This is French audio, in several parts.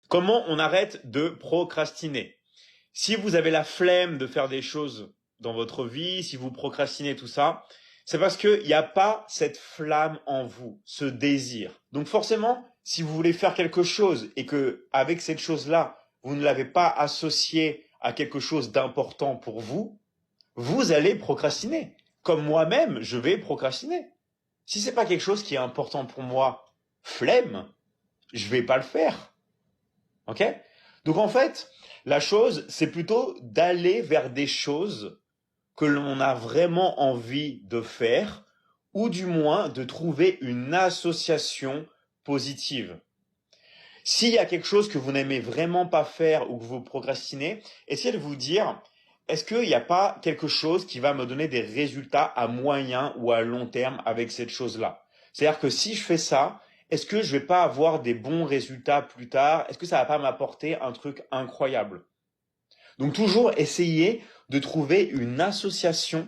Comment on arrête de procrastiner? Si vous avez la flemme de faire des choses dans votre vie, si vous procrastinez tout ça, c'est parce qu'il n'y a pas cette flamme en vous, ce désir. Donc forcément, si vous voulez faire quelque chose et que avec cette chose-là, vous ne l'avez pas associé à quelque chose d'important pour vous, vous allez procrastiner. Comme moi-même, je vais procrastiner. Si c'est pas quelque chose qui est important pour moi, flemme, je vais pas le faire. Ok? Donc en fait, la chose, c'est plutôt d'aller vers des choses que l'on a vraiment envie de faire, ou du moins de trouver une association positive. S'il y a quelque chose que vous n'aimez vraiment pas faire ou que vous procrastinez, essayez de vous dire, est-ce qu'il n'y a pas quelque chose qui va me donner des résultats à moyen ou à long terme avec cette chose-là? C'est-à-dire que si je fais ça, est-ce que je vais pas avoir des bons résultats plus tard? Est-ce que ça va pas m'apporter un truc incroyable? Donc toujours essayer de trouver une association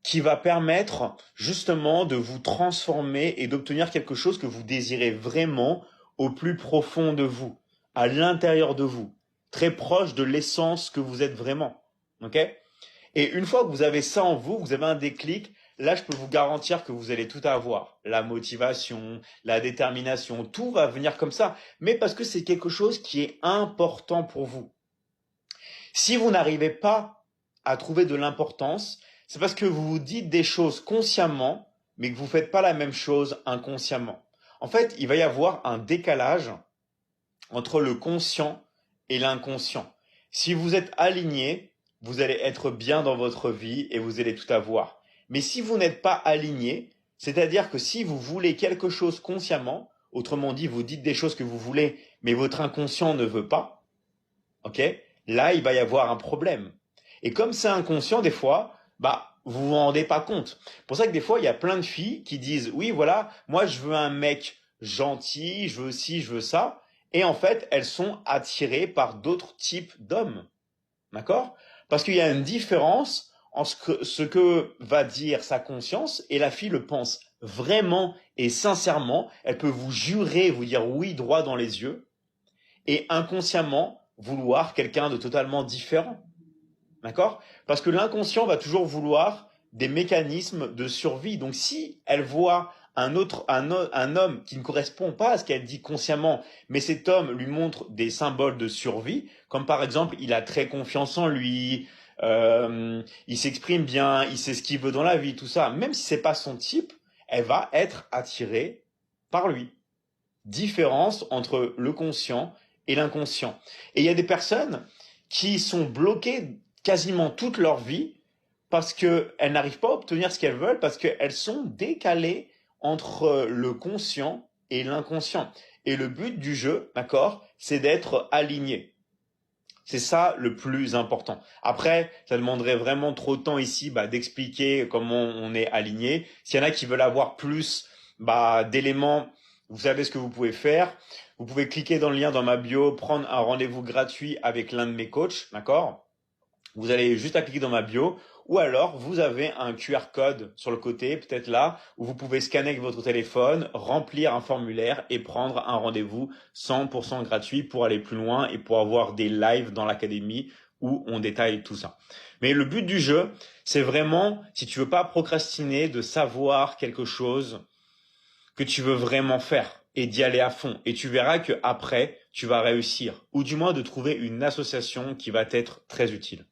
qui va permettre justement de vous transformer et d'obtenir quelque chose que vous désirez vraiment au plus profond de vous, à l'intérieur de vous, très proche de l'essence que vous êtes vraiment. Ok? Et une fois que vous avez ça en vous, vous avez un déclic, là je peux vous garantir que vous allez tout avoir. La motivation, la détermination, tout va venir comme ça. Mais parce que c'est quelque chose qui est important pour vous. Si vous n'arrivez pas à trouver de l'importance, c'est parce que vous vous dites des choses consciemment, mais que vous ne faites pas la même chose inconsciemment. En fait, il va y avoir un décalage entre le conscient et l'inconscient. Si vous êtes aligné, vous allez être bien dans votre vie et vous allez tout avoir. Mais si vous n'êtes pas aligné, c'est-à-dire que si vous voulez quelque chose consciemment, autrement dit, vous dites des choses que vous voulez, mais votre inconscient ne veut pas, ok? Là, il va y avoir un problème. Et comme c'est inconscient, des fois, vous vous rendez pas compte. C'est pour ça que des fois, il y a plein de filles qui disent, oui, voilà, moi, je veux un mec gentil, je veux ci, je veux ça. Et en fait, elles sont attirées par d'autres types d'hommes. D'accord? Parce qu'il y a une différence en ce que va dire sa conscience et la fille le pense vraiment et sincèrement. Elle peut vous jurer, vous dire oui droit dans les yeux et inconsciemment vouloir quelqu'un de totalement différent. D'accord? Parce que l'inconscient va toujours vouloir des mécanismes de survie. Donc si elle voit un homme qui ne correspond pas à ce qu'elle dit consciemment, mais cet homme lui montre des symboles de survie, comme par exemple il a très confiance en lui, il s'exprime bien, il sait ce qu'il veut dans la vie, tout ça, même si c'est pas son type, elle va être attirée par lui. Différence entre le conscient et l'inconscient. Et il y a des personnes qui sont bloquées quasiment toute leur vie parce qu'elles n'arrivent pas à obtenir ce qu'elles veulent, parce qu'elles sont décalées entre le conscient et l'inconscient. Et le but du jeu, d'accord, c'est d'être aligné. C'est ça le plus important. Après, ça demanderait vraiment trop de temps ici d'expliquer comment on est aligné. S'il y en a qui veulent avoir plus d'éléments, vous savez ce que vous pouvez faire. Vous pouvez cliquer dans le lien dans ma bio, prendre un rendez-vous gratuit avec l'un de mes coachs, d'accord? Vous allez juste à cliquer dans ma bio, ou alors vous avez un QR code sur le côté, peut-être là, où vous pouvez scanner avec votre téléphone, remplir un formulaire et prendre un rendez-vous 100% gratuit pour aller plus loin et pour avoir des lives dans l'académie où on détaille tout ça. Mais le but du jeu, c'est vraiment, si tu veux pas procrastiner, de savoir quelque chose que tu veux vraiment faire et d'y aller à fond. Et tu verras que après, tu vas réussir, ou du moins de trouver une association qui va t'être très utile.